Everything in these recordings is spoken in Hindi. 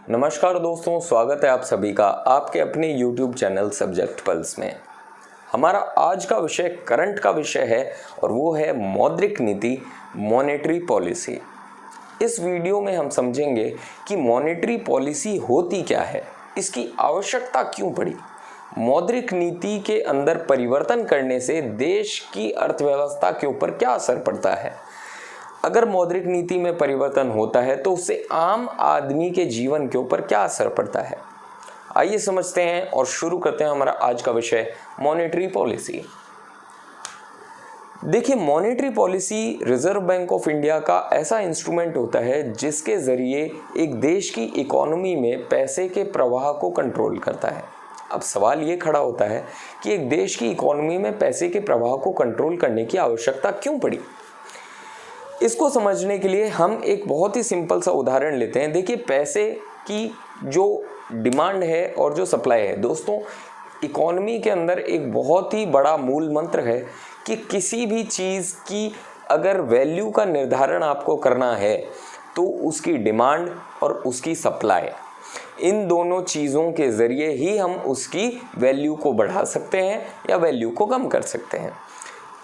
नमस्कार दोस्तों, स्वागत है आप सभी का आपके अपने YouTube चैनल सब्जेक्ट पल्स में। हमारा आज का विषय करंट का विषय है और वो है मौद्रिक नीति, मॉनेटरी पॉलिसी। इस वीडियो में हम समझेंगे कि मॉनेटरी पॉलिसी होती क्या है, इसकी आवश्यकता क्यों पड़ी, मौद्रिक नीति के अंदर परिवर्तन करने से देश की अर्थव्यवस्था के ऊपर क्या असर पड़ता है, अगर मौद्रिक नीति में परिवर्तन होता है तो उससे आम आदमी के जीवन के ऊपर क्या असर पड़ता है। आइए समझते हैं और शुरू करते हैं हमारा आज का विषय मॉनेटरी पॉलिसी। देखिए, monetary policy reserve bank of India का ऐसा इंस्ट्रूमेंट होता है जिसके ज़रिए एक देश की इकोनॉमी में पैसे के प्रवाह को कंट्रोल करता है। अब सवाल ये खड़ा होता है कि एक देश की इकोनॉमी में पैसे के प्रवाह को कंट्रोल करने की आवश्यकता क्यों पड़ी। इसको समझने के लिए हम एक बहुत ही सिंपल सा उदाहरण लेते हैं। देखिए, पैसे की जो डिमांड है और जो सप्लाई है, दोस्तों इकोनॉमी के अंदर एक बहुत ही बड़ा मूल मंत्र है कि किसी भी चीज़ की अगर वैल्यू का निर्धारण आपको करना है तो उसकी डिमांड और उसकी सप्लाई, इन दोनों चीज़ों के ज़रिए ही हम उसकी वैल्यू को बढ़ा सकते हैं या वैल्यू को कम कर सकते हैं।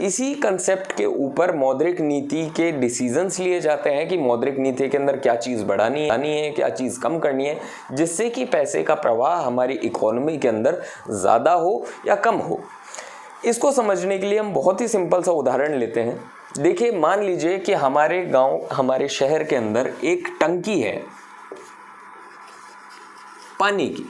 इसी कंसेप्ट के ऊपर मौद्रिक नीति के डिसीजंस लिए जाते हैं कि मौद्रिक नीति के अंदर क्या चीज़ बढ़ानी है, क्या चीज़ कम करनी है, जिससे कि पैसे का प्रवाह हमारी इकोनॉमी के अंदर ज़्यादा हो या कम हो। इसको समझने के लिए हम बहुत ही सिंपल सा उदाहरण लेते हैं। देखिए, मान लीजिए कि हमारे गांव, हमारे शहर के अंदर एक टंकी है पानी की।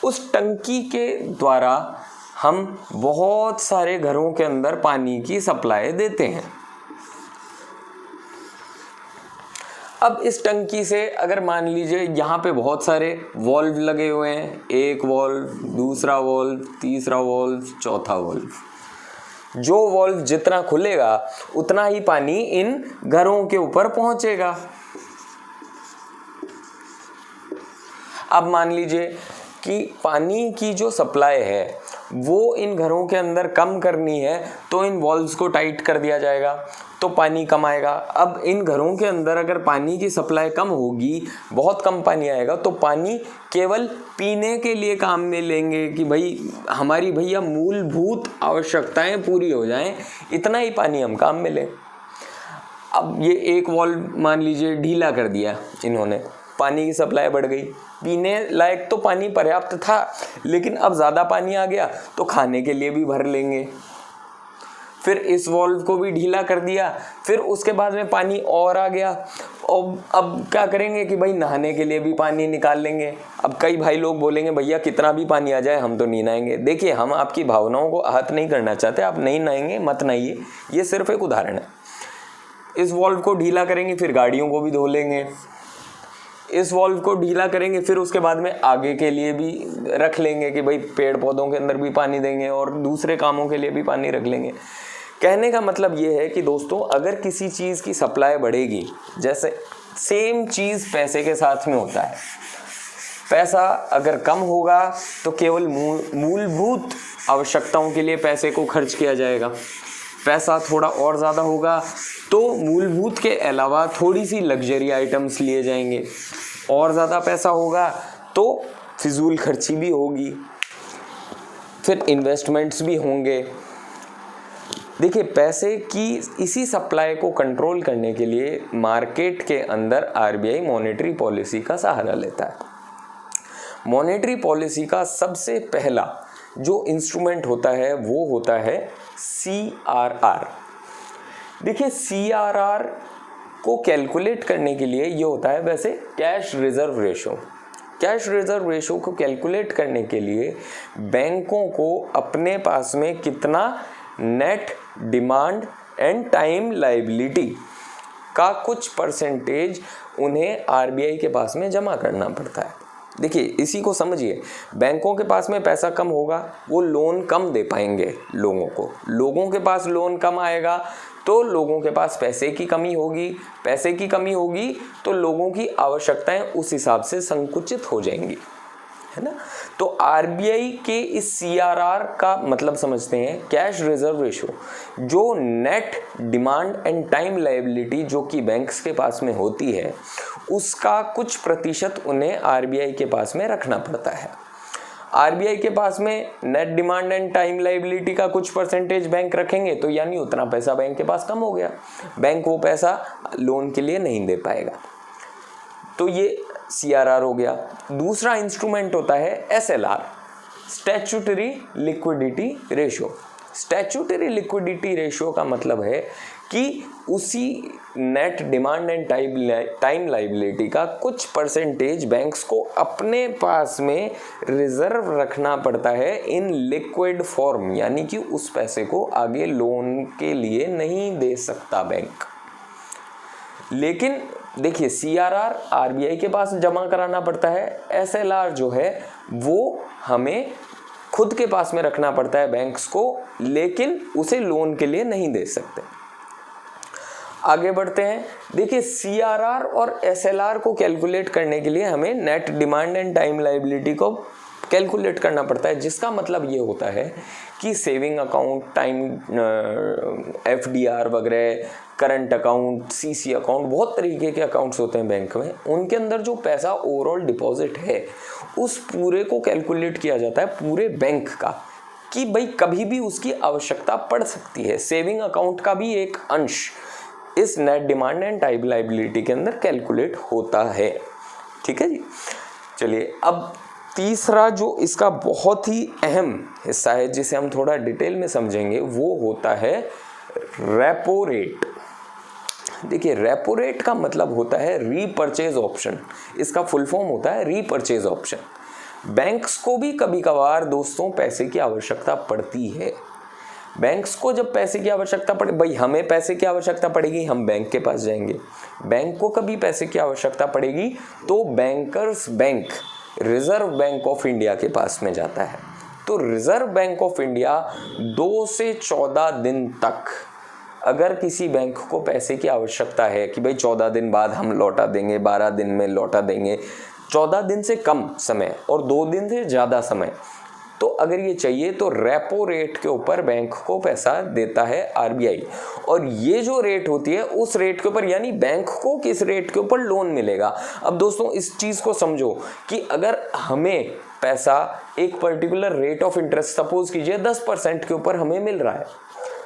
उस टंकी के द्वारा हम बहुत सारे घरों के अंदर पानी की सप्लाई देते हैं। अब इस टंकी से अगर मान लीजिए यहाँ पे बहुत सारे वॉल्व लगे हुए हैं, एक वॉल्व, दूसरा वॉल्व, तीसरा वॉल्व, चौथा वॉल्व, जो वॉल्व जितना खुलेगा उतना ही पानी इन घरों के ऊपर पहुंचेगा। अब मान लीजिए कि पानी की जो सप्लाई है वो इन घरों के अंदर कम करनी है तो इन वॉल्व्स को टाइट कर दिया जाएगा तो पानी कम आएगा। अब इन घरों के अंदर अगर पानी की सप्लाई कम होगी, बहुत कम पानी आएगा, तो पानी केवल पीने के लिए काम में लेंगे कि भाई हमारी भैया मूलभूत आवश्यकताएं पूरी हो जाएं, इतना ही पानी हम काम में लें। अब ये एक वॉल्व मान लीजिए ढीला कर दिया इन्होंने, पानी की सप्लाई बढ़ गई, पीने लायक तो पानी पर्याप्त था, लेकिन अब ज़्यादा पानी आ गया तो खाने के लिए भी भर लेंगे। फिर इस वॉल्व को भी ढीला कर दिया, फिर उसके बाद में पानी और आ गया, और अब क्या करेंगे कि भाई नहाने के लिए भी पानी निकाल लेंगे। अब कई भाई लोग बोलेंगे भैया कितना भी पानी आ जाए हम तो नहीं नहाएंगे। देखिए, हम आपकी भावनाओं को आहत नहीं करना चाहते, आप नहीं नहाएंगे मत नहाइए, ये सिर्फ एक उदाहरण है। इस वॉल्व को ढीला करेंगे, फिर गाड़ियों को भी धो लेंगे। इस वॉल्व को ढीला करेंगे, फिर उसके बाद में आगे के लिए भी रख लेंगे कि भाई पेड़ पौधों के अंदर भी पानी देंगे और दूसरे कामों के लिए भी पानी रख लेंगे। कहने का मतलब ये है कि दोस्तों, अगर किसी चीज़ की सप्लाई बढ़ेगी, जैसे सेम चीज़ पैसे के साथ में होता है, पैसा अगर कम होगा तो केवल मूलभूत आवश्यकताओं के लिए पैसे को खर्च किया जाएगा। पैसा थोड़ा और ज़्यादा होगा तो मूलभूत के अलावा थोड़ी सी लग्जरी आइटम्स लिए जाएंगे। और ज़्यादा पैसा होगा तो फिजूल खर्ची भी होगी, फिर इन्वेस्टमेंट्स भी होंगे। देखिए, पैसे की इसी सप्लाई को कंट्रोल करने के लिए मार्केट के अंदर आरबीआई मॉनेटरी पॉलिसी का सहारा लेता है। मॉनेटरी पॉलिसी का सबसे पहला जो इंस्ट्रूमेंट होता है वो होता है CRR। देखिए, CRR को कैलकुलेट करने के लिए ये होता है वैसे cash reserve ratio. Cash reserve ratio को कैलकुलेट करने के लिए बैंकों को अपने पास में कितना net demand and time liability का कुछ परसेंटेज उन्हें आरबीआई के पास में जमा करना पड़ता है। देखिए, इसी को समझिए, बैंकों के पास में पैसा कम होगा, वो लोन कम दे पाएंगे लोगों को, लोगों के पास लोन कम आएगा तो लोगों के पास पैसे की कमी होगी, पैसे की कमी होगी तो लोगों की आवश्यकताएं उस हिसाब से संकुचित हो जाएंगी। है ना। तो आरबीआई के इस सीआरआर का मतलब समझते हैं, कैश रिजर्व रेशो, जो net demand and time liability जो कि बैंक्स के पास में होती है, उसका कुछ प्रतिशत उन्हें आरबीआई के पास में रखना पड़ता है। आरबीआई के पास में net demand and time liability का कुछ परसेंटेज बैंक रखेंगे, तो यानी उतना पैसा बैंक के पास कम हो गया, बैंक वो पैसा लोन के लिए नहीं दे पाएगा। तो ये सीआरआर हो गया। दूसरा इंस्ट्रूमेंट होता है SLR, statutory liquidity ratio. Statutory liquidity ratio का मतलब है कि उसी net demand and time liability का कुछ परसेंटेज बैंक्स को अपने पास में रिजर्व रखना पड़ता है इन लिक्विड फॉर्म, यानी कि उस पैसे को आगे लोन के लिए नहीं दे सकता बैंक। लेकिन देखिए, सीआरआर आरबीआई के पास जमा कराना पड़ता है, एसएलआर जो है वो हमें खुद के पास में रखना पड़ता है बैंक्स को, लेकिन उसे लोन के लिए नहीं दे सकते। आगे बढ़ते हैं। देखिए, सीआरआर और एसएलआर को कैलकुलेट करने के लिए हमें net demand and time liability को कैलकुलेट करना पड़ता है, जिसका मतलब ये होता है कि सेविंग अकाउंट, टाइम एफडीआर वगैरह, करंट अकाउंट, सीसी अकाउंट, बहुत तरीके के अकाउंट्स होते हैं बैंक में, उनके अंदर जो पैसा ओवरऑल डिपॉजिट है उस पूरे को कैलकुलेट किया जाता है, पूरे बैंक का, कि भाई कभी भी उसकी आवश्यकता पड़ सकती है। सेविंग अकाउंट का भी एक अंश इस net demand and time liability के अंदर कैलकुलेट होता है। ठीक है जी। चलिए, अब तीसरा जो इसका बहुत ही अहम हिस्सा है, जिसे हम थोड़ा डिटेल में समझेंगे, वो होता है रेपो रेट। देखिए, रेपो रेट का मतलब होता है रीपर्चेज ऑप्शन। इसका फुल फॉर्म होता है रीपर्चेज ऑप्शन। बैंक्स को भी कभी कभार दोस्तों पैसे की आवश्यकता पड़ती है। बैंक्स को जब पैसे की आवश्यकता पड़े, भाई हमें पैसे की आवश्यकता पड़ेगी, हम बैंक के पास जाएंगे। बैंक को कभी पैसे की आवश्यकता पड़ेगी तो bankers bank reserve bank of India के पास में जाता है। तो रिजर्व बैंक ऑफ इंडिया 2 से 14 दिन तक, अगर किसी बैंक को पैसे की आवश्यकता है कि भाई 14 दिन बाद हम लौटा देंगे, 12 दिन में लौटा देंगे, 14 दिन से कम समय और 2 दिन से ज़्यादा समय, तो अगर ये चाहिए तो रेपो रेट के ऊपर बैंक को पैसा देता है आरबीआई। और ये जो रेट होती है उस रेट के ऊपर, यानी बैंक को किस रेट के ऊपर लोन मिलेगा। अब दोस्तों इस चीज़ को समझो कि अगर हमें पैसा एक particular rate of interest, suppose कीजिए 10% के ऊपर हमें मिल रहा है,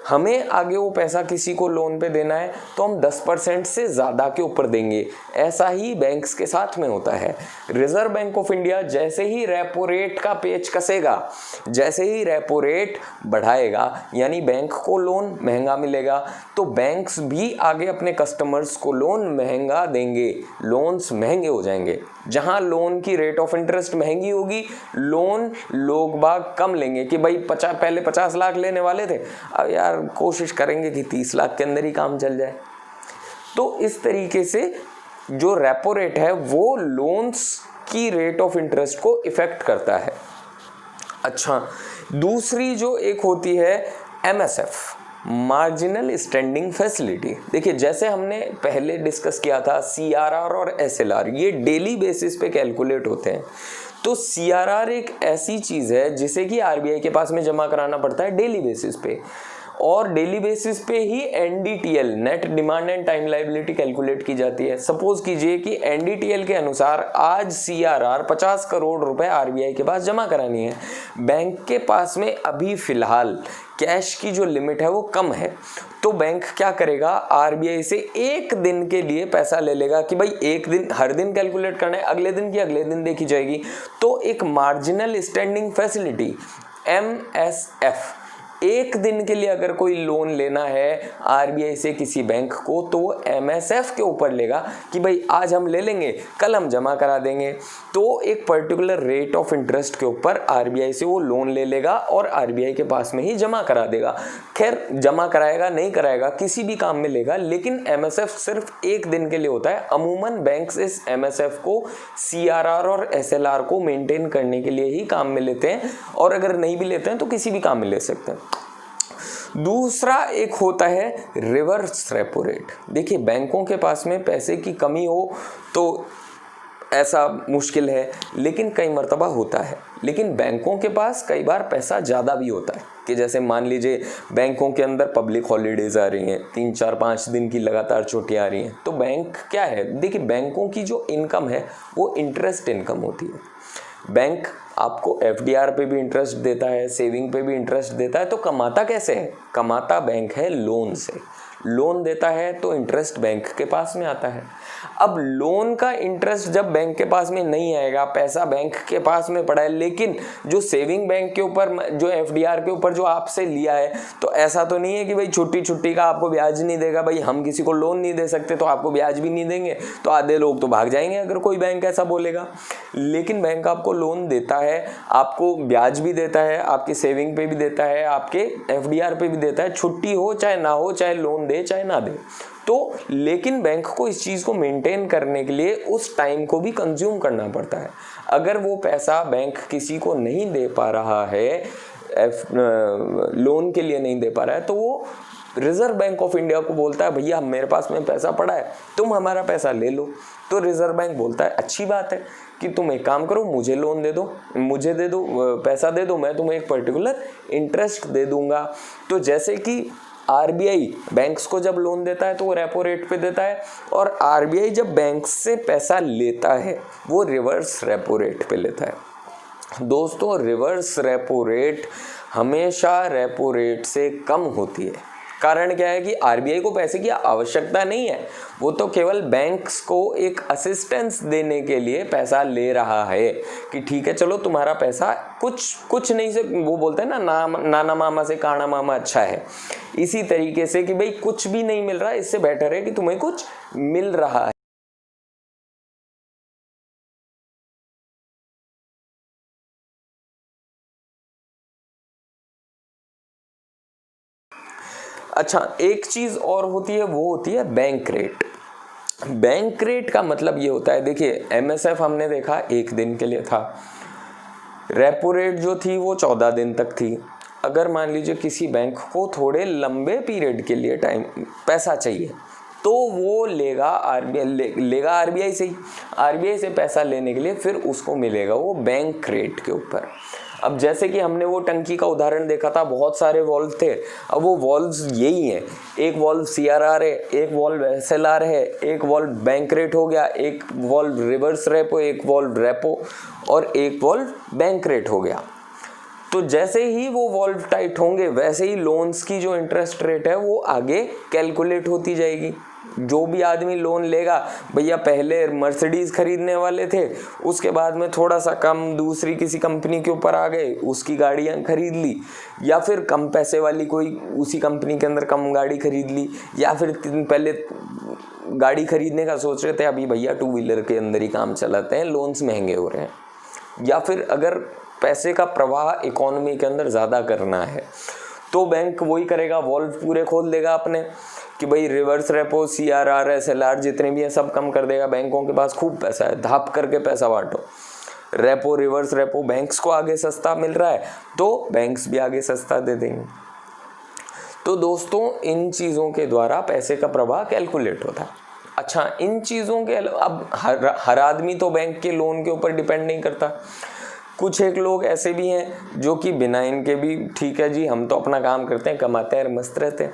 हमें आगे वो पैसा किसी को लोन पे देना है तो हम 10% से ज़्यादा के ऊपर देंगे। ऐसा ही बैंक्स के साथ में होता है। रिजर्व बैंक ऑफ इंडिया जैसे ही रेपो रेट का पेच कसेगा, जैसे ही रेपो रेट बढ़ाएगा, यानी बैंक को लोन महंगा मिलेगा, तो बैंक्स भी आगे अपने कस्टमर्स को लोन महंगा देंगे, लोन्स महंगे हो जाएंगे। जहां लोन की रेट ऑफ इंटरेस्ट महंगी होगी, लोन लोग बाग कम लेंगे कि भाई पहले 50 लाख लेने वाले थे, अब यार कोशिश करेंगे कि 30 लाख के अंदर ही काम चल जाए। तो इस तरीके से जो रेपो रेट है वो लोन्स की रेट ऑफ इंटरेस्ट को इफेक्ट करता है। अच्छा, दूसरी जो एक होती है एमएसएफ, मार्जिनल स्टैंडिंग फैसिलिटी। देखिए, जैसे हमने पहले डिस्कस किया था, सीआरआर और एसएलआर ये डेली बेसिस पे कैलकुलेट होते हैं। तो सीआरआर एक ऐसी चीज़ है जिसे कि आरबीआई के पास में जमा कराना पड़ता है डेली बेसिस पे, और डेली बेसिस पे ही NDTL, net demand and time liability calculate की जाती है। सपोज कीजिए कि एनडीटीएल के अनुसार आज सीआरआर 50 करोड़ रुपए आरबीआई के पास जमा करानी है। बैंक के पास में अभी फिलहाल कैश की जो लिमिट है वो कम है, तो बैंक क्या करेगा, आरबीआई से एक दिन के लिए पैसा ले लेगा कि भाई एक दिन, हर दिन कैलकुलेट करना है, अगले दिन की अगले दिन देखी जाएगी। तो एक मार्जिनल स्टैंडिंग फैसिलिटी एमएसएफ, एक दिन के लिए अगर कोई लोन लेना है आरबीआई से किसी बैंक को, तो वो एमएसएफ के ऊपर लेगा कि भाई आज हम ले लेंगे, कल हम जमा करा देंगे। तो एक पर्टिकुलर रेट ऑफ इंटरेस्ट के ऊपर आरबीआई से वो लोन ले लेगा और आरबीआई के पास में ही जमा करा देगा। खैर, जमा कराएगा नहीं कराएगा, किसी भी काम में लेगा, लेकिन एमएसएफ सिर्फ एक दिन के लिए होता है। अमूमन बैंक्स इस एमएसएफ को सीआरआर और एसएलआर को मेंटेन करने के लिए ही काम में लेते हैं, और अगर नहीं भी लेते हैं तो किसी भी काम में ले सकते हैं। दूसरा एक होता है रिवर्स रेपो रेट। देखिए, बैंकों के पास में पैसे की कमी हो तो ऐसा मुश्किल है, लेकिन कई मर्तबा होता है। लेकिन बैंकों के पास कई बार पैसा ज़्यादा भी होता है कि जैसे मान लीजिए बैंकों के अंदर पब्लिक हॉलीडेज़ आ रही हैं, 3 4 5 दिन की लगातार छुट्टियाँ आ रही हैं, तो बैंक क्या है, देखिए बैंकों की जो इनकम है वो इंटरेस्ट इनकम होती है। बैंक आपको एफडीआर पे भी इंटरेस्ट देता है, सेविंग पे भी इंटरेस्ट देता है। तो कमाता कैसे है? कमाता बैंक है लोन से। लोन देता है तो इंटरेस्ट बैंक के पास में आता है। अब लोन का इंटरेस्ट जब बैंक के पास में नहीं आएगा, पैसा बैंक के पास में पड़ा है, लेकिन जो सेविंग बैंक के ऊपर, जो एफडीआर के ऊपर जो आपसे लिया है, तो ऐसा तो नहीं है कि भाई छुट्टी छुट्टी का आपको ब्याज नहीं देगा। भाई हम किसी को लोन नहीं दे सकते तो आपको ब्याज भी नहीं देंगे, तो आधे लोग तो भाग जाएंगे अगर कोई बैंक ऐसा बोलेगा। लेकिन बैंक आपको लोन देता है, आपको ब्याज भी देता है, आपकी सेविंग पे भी देता है, आपके एफडीआर पे भी देता है, छुट्टी हो चाहे ना हो, चाहे लोन दे चाहे ना दे। तो लेकिन बैंक को इस चीज़ को मेंटेन करने के लिए उस टाइम को भी कंज्यूम करना पड़ता है। अगर वो पैसा बैंक किसी को नहीं दे पा रहा है, लोन के लिए नहीं दे पा रहा है, तो वो रिजर्व बैंक ऑफ इंडिया को बोलता है भैया मेरे पास में पैसा पड़ा है, तुम हमारा पैसा ले लो। तो रिजर्व बैंक बोलता है अच्छी बात है कि तुम एक काम करो, मुझे लोन दे दो, मुझे दे दो, पैसा दे दो, मैं तुम्हें एक पर्टिकुलर इंटरेस्ट दे दूंगा। तो जैसे कि आरबीआई बैंक्स को जब लोन देता है तो वो रेपो रेट पे देता है, और आरबीआई जब बैंक से पैसा लेता है वो रिवर्स रेपो रेट पे लेता है। दोस्तों रिवर्स रेपो रेट हमेशा रेपो रेट से कम होती है। कारण क्या है कि आरबीआई को पैसे की आवश्यकता नहीं है, वो तो केवल बैंक्स को एक असिस्टेंस देने के लिए पैसा ले रहा है कि ठीक है चलो तुम्हारा पैसा कुछ नहीं से, वो बोलते हैं ना नाना मामा से काना मामा अच्छा है। इसी तरीके से कि भाई कुछ भी नहीं मिल रहा, इससे बेटर है कि तुम्हें कुछ मिल रहा है। अच्छा, एक चीज और होती है, वो होती है बैंक रेट। बैंक रेट का मतलब ये होता है, देखिए एमएसएफ हमने देखा 1 दिन के लिए था, रेपो रेट जो थी वो 14 दिन तक थी। अगर मान लीजिए किसी बैंक को थोड़े लंबे पीरियड के लिए पैसा चाहिए तो वो लेगा आरबीआई से ही। आरबीआई से पैसा लेने के लिए फिर उसको मिलेगा वो बैंक रेट के ऊपर। अब जैसे कि हमने वो टंकी का उदाहरण देखा था, बहुत सारे वॉल्व थे। अब वो वॉल्व्स यही हैं, एक वॉल्व सीआरआर है, एक वॉल्व एसएलआर है, एक वॉल्व बैंक रेट हो गया, एक वॉल्व रिवर्स रेपो, एक वॉल्व रेपो और एक वॉल्व बैंक रेट हो गया। तो जैसे ही वो वॉल्व टाइट होंगे वैसे ही लोन्स की जो इंटरेस्ट रेट है वो आगे कैलकुलेट होती जाएगी। जो भी आदमी लोन लेगा, भैया पहले मर्सिडीज खरीदने वाले थे, उसके बाद में थोड़ा सा कम दूसरी किसी कंपनी के ऊपर आ गए, उसकी गाड़ियां खरीद ली, या फिर कम पैसे वाली कोई उसी कंपनी के अंदर कम गाड़ी खरीद ली, या फिर पहले गाड़ी खरीदने का सोच रहे थे, अभी भैया 2 व्हीलर के अंदर ही काम चलाते हैं, लोन्स महंगे हो रहे हैं। या फिर अगर पैसे का प्रवाह इकोनॉमी के अंदर ज़्यादा करना है तो बैंक वही करेगा, वॉल्व पूरे खोल देगा अपने कि भाई रिवर्स रेपो, सीआरआर, एसएलआर जितने भी हैं सब कम कर देगा। बैंकों के पास खूब पैसा है, धाप करके पैसा बांटो। रेपो रिवर्स रेपो बैंक्स को आगे सस्ता मिल रहा है तो बैंक्स भी आगे सस्ता दे देंगे। तो दोस्तों इन चीज़ों के द्वारा पैसे का प्रवाह कैलकुलेट होता है। अच्छा, इन चीज़ों के अब हर आदमी तो बैंक के लोन के ऊपर डिपेंड नहीं करता। कुछ एक लोग ऐसे भी हैं जो कि बिना इनके भी ठीक है जी, हम तो अपना काम करते हैं, कमाते हैं, मस्त रहते हैं,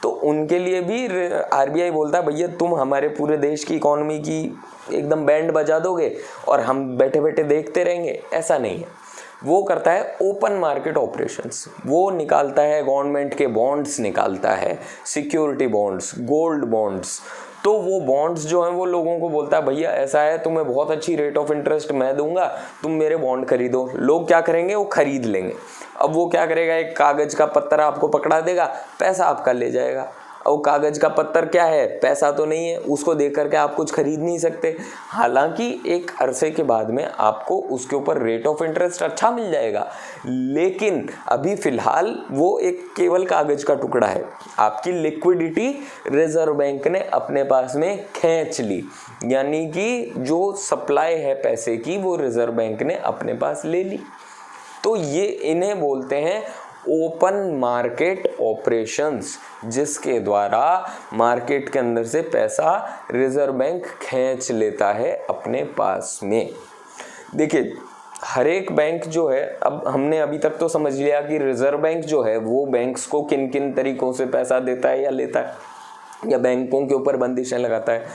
तो उनके लिए भी आरबीआई बोलता है भैया तुम हमारे पूरे देश की इकोनॉमी की एकदम बैंड बजा दोगे और हम बैठे बैठे देखते रहेंगे। ऐसा नहीं है, वो करता है ओपन मार्केट ऑपरेशंस। वो निकालता है गवर्नमेंट के बॉन्ड्स, निकालता है सिक्योरिटी बॉन्ड्स, गोल्ड बॉन्ड्स। तो वो बॉन्ड्स जो हैं वो लोगों को बोलता है भैया ऐसा है, तुम्हें बहुत अच्छी रेट ऑफ इंटरेस्ट मैं दूंगा, तुम मेरे बॉन्ड खरीदो। लोग क्या करेंगे, वो खरीद लेंगे। अब वो क्या करेगा, एक कागज का पत्थर आपको पकड़ा देगा, पैसा आपका ले जाएगा। और कागज का पत्थर क्या है, पैसा तो नहीं है, उसको देख करके आप कुछ खरीद नहीं सकते। हालांकि एक अरसे के बाद में आपको उसके ऊपर रेट ऑफ इंटरेस्ट अच्छा मिल जाएगा, लेकिन अभी फिलहाल वो एक केवल कागज का टुकड़ा है। आपकी लिक्विडिटी रिजर्व बैंक ने अपने पास में खींच ली, यानी कि जो सप्लाई है पैसे की वो रिजर्व बैंक ने अपने पास ले ली। तो ये इन्हें बोलते हैं ओपन मार्केट ऑपरेशंस, जिसके द्वारा मार्केट के अंदर से पैसा रिजर्व बैंक खींच लेता है अपने पास में। देखिए हर एक बैंक जो है, अब हमने अभी तक तो समझ लिया कि रिजर्व बैंक जो है वो बैंक्स को किन किन तरीकों से पैसा देता है या लेता है या बैंकों के ऊपर बंदिशें लगाता है।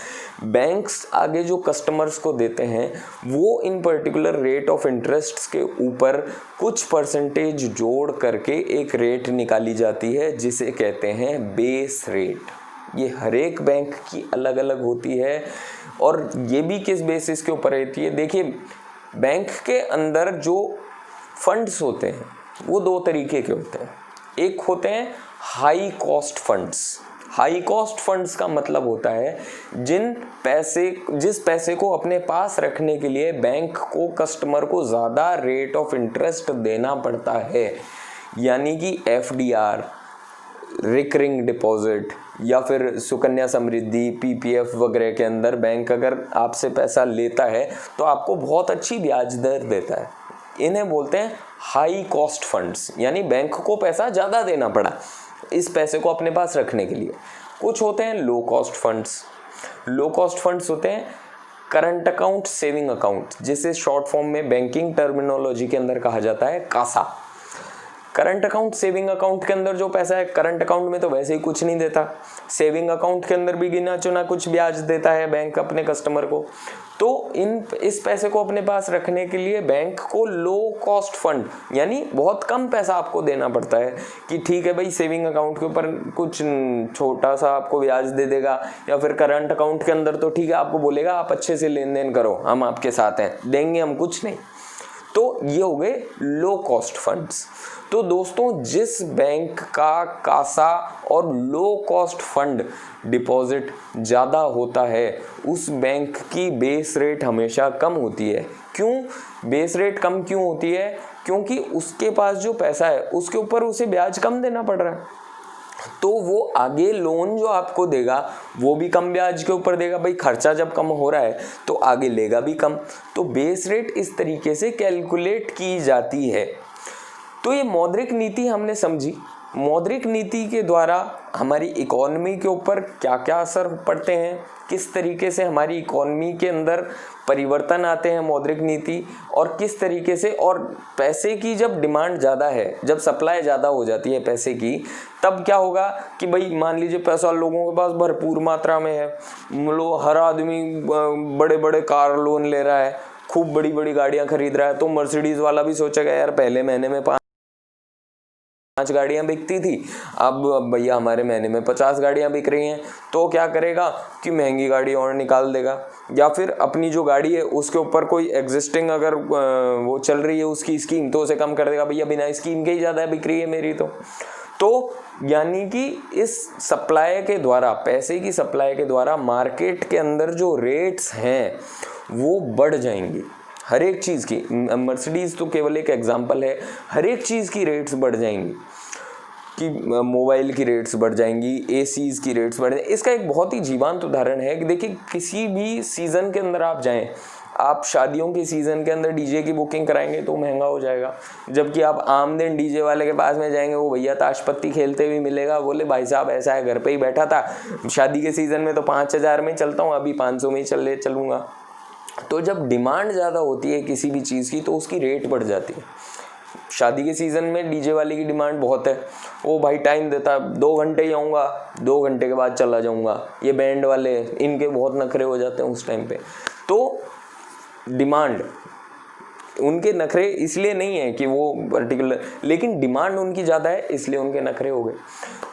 बैंक्स आगे जो कस्टमर्स को देते हैं वो इन पर्टिकुलर रेट ऑफ इंटरेस्ट के ऊपर कुछ परसेंटेज जोड़ करके एक रेट निकाली जाती है जिसे कहते हैं बेस रेट। ये हर एक बैंक की अलग अलग होती है और ये भी किस बेसिस के ऊपर रहती है। देखिए बैंक के अंदर जो फंड्स होते हैं वो दो तरीके के होते हैं। एक होते हैं high cost funds. High cost funds का मतलब होता है जिस पैसे को अपने पास रखने के लिए बैंक को कस्टमर को ज़्यादा रेट ऑफ इंटरेस्ट देना पड़ता है, यानी कि FDR, रिकरिंग डिपॉजिट या फिर सुकन्या समृद्धि, PPF वगैरह के अंदर बैंक अगर आपसे पैसा लेता है तो आपको बहुत अच्छी ब्याज दर देता है। इन्हें बोलते हैं हाई कॉस्ट फंड्स, यानी बैंक को पैसा ज़्यादा देना पड़ा इस पैसे को अपने पास रखने के लिए। कुछ होते हैं low cost funds. Low cost funds होते हैं करंट अकाउंट सेविंग अकाउंट, जिसे शॉर्ट फॉर्म में बैंकिंग टर्मिनोलॉजी के अंदर कहा जाता है CASA. Current account saving account के अंदर जो पैसा है, करंट अकाउंट में तो वैसे ही कुछ नहीं देता, सेविंग अकाउंट के अंदर भी गिना चुना कुछ ब्याज देता है बैंक अपने कस्टमर को। तो इस पैसे को अपने पास रखने के लिए बैंक को लो कॉस्ट फंड यानी बहुत कम पैसा आपको देना पड़ता है कि ठीक है भाई सेविंग अकाउंट के ऊपर कुछ छोटा सा आपको ब्याज दे देगा, या फिर करंट अकाउंट के अंदर तो ठीक है आपको बोलेगा आप अच्छे से लेन देन करो, हम आपके साथ हैं, देंगे हम कुछ नहीं। तो ये हो गए लो कॉस्ट फंड्स। तो दोस्तों जिस बैंक का कासा और लो कॉस्ट फंड डिपॉजिट ज़्यादा होता है उस बैंक की बेस रेट हमेशा कम होती है। क्यों बेस रेट कम क्यों होती है? क्योंकि उसके पास जो पैसा है उसके ऊपर उसे ब्याज कम देना पड़ रहा है, तो वो आगे लोन जो आपको देगा वो भी कम ब्याज के ऊपर देगा। भाई खर्चा जब कम हो रहा है तो आगे लेगा भी कम। तो बेस रेट इस तरीके से कैलकुलेट की जाती है। तो ये मौद्रिक नीति हमने समझी। मौद्रिक नीति के द्वारा हमारी इकोनॉमी के ऊपर क्या क्या असर पड़ते हैं, किस तरीके से हमारी इकोनॉमी के अंदर परिवर्तन आते हैं मौद्रिक नीति, और किस तरीके से, और पैसे की जब डिमांड ज़्यादा है, जब सप्लाई ज़्यादा हो जाती है पैसे की, तब क्या होगा कि भाई मान लीजिए पैसा लोगों के पास भरपूर मात्रा में है, हर आदमी बड़े बड़े कार लोन ले रहा है, खूब बड़ी बड़ी गाड़ियाँ खरीद रहा है। तो मर्सिडीज़ वाला भी सोचेगा यार पहले महीने में 5 गाड़ियां बिकती थी, अब भैया हमारे महीने में 50 गाड़ियां बिक रही हैं, तो क्या करेगा कि महंगी गाड़ी और निकाल देगा। या फिर अपनी जो गाड़ी है उसके ऊपर कोई एग्जिस्टिंग अगर वो चल रही है उसकी स्कीम, तो उसे कम कर देगा, भैया बिना स्कीम के ही ज़्यादा बिक रही है मेरी। तो यानी कि इस सप्लाई के द्वारा, पैसे की सप्लाई के द्वारा मार्केट के अंदर जो रेट्स हैं वो बढ़ जाएंगी। हर एक चीज़ की, मर्सिडीज़ तो केवल एक एग्जांपल है, हर एक चीज़ की रेट्स बढ़ जाएंगी, कि मोबाइल की रेट्स बढ़ जाएंगी, एसीज़ की रेट्स बढ़ जाएंगी। इसका एक बहुत ही जीवंत उदाहरण है कि देखिए किसी भी सीज़न के अंदर आप जाएं, आप शादियों के सीज़न के अंदर डीजे की बुकिंग कराएंगे तो महंगा हो जाएगा, जबकि आप आम दिन डीजे वाले के पास में जाएंगे वो भैया ताश पत्ती खेलते हुए मिलेगा, बोले भाई साहब ऐसा है घर पे ही बैठा था, शादी के सीज़न में तो 5000 में चलता हूँ, अभी 500 में ही चलूँगा। तो जब डिमांड ज़्यादा होती है किसी भी चीज़ की तो उसकी रेट बढ़ जाती है। शादी के सीज़न में डीजे वाले की डिमांड बहुत है, वो भाई टाइम देता है 2 घंटे ही आऊँगा, 2 घंटे के बाद चला जाऊँगा। ये बैंड वाले इनके बहुत नखरे हो जाते हैं उस टाइम पे। तो डिमांड, उनके नखरे इसलिए नहीं है कि वो पर्टिकुलर, लेकिन डिमांड उनकी ज़्यादा है इसलिए उनके नखरे हो गए।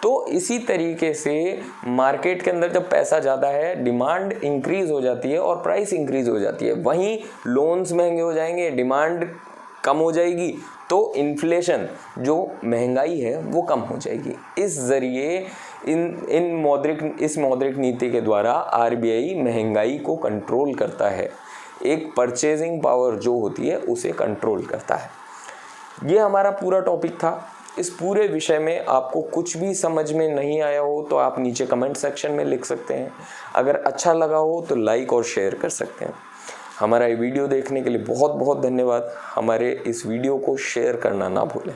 तो इसी तरीके से मार्केट के अंदर जब पैसा ज़्यादा है डिमांड इंक्रीज़ हो जाती है और प्राइस इंक्रीज़ हो जाती है। वहीं लोन्स महंगे हो जाएंगे, डिमांड कम हो जाएगी, तो इन्फ्लेशन जो महंगाई है वो कम हो जाएगी। इस ज़रिए इस मौद्रिक नीति के द्वारा RBI महंगाई को कंट्रोल करता है, एक परचेजिंग पावर जो होती है उसे कंट्रोल करता है। ये हमारा पूरा टॉपिक था। इस पूरे विषय में आपको कुछ भी समझ में नहीं आया हो तो आप नीचे कमेंट सेक्शन में लिख सकते हैं। अगर अच्छा लगा हो तो लाइक और शेयर कर सकते हैं। हमारा ये वीडियो देखने के लिए बहुत बहुत धन्यवाद। हमारे इस वीडियो को शेयर करना ना भूलें।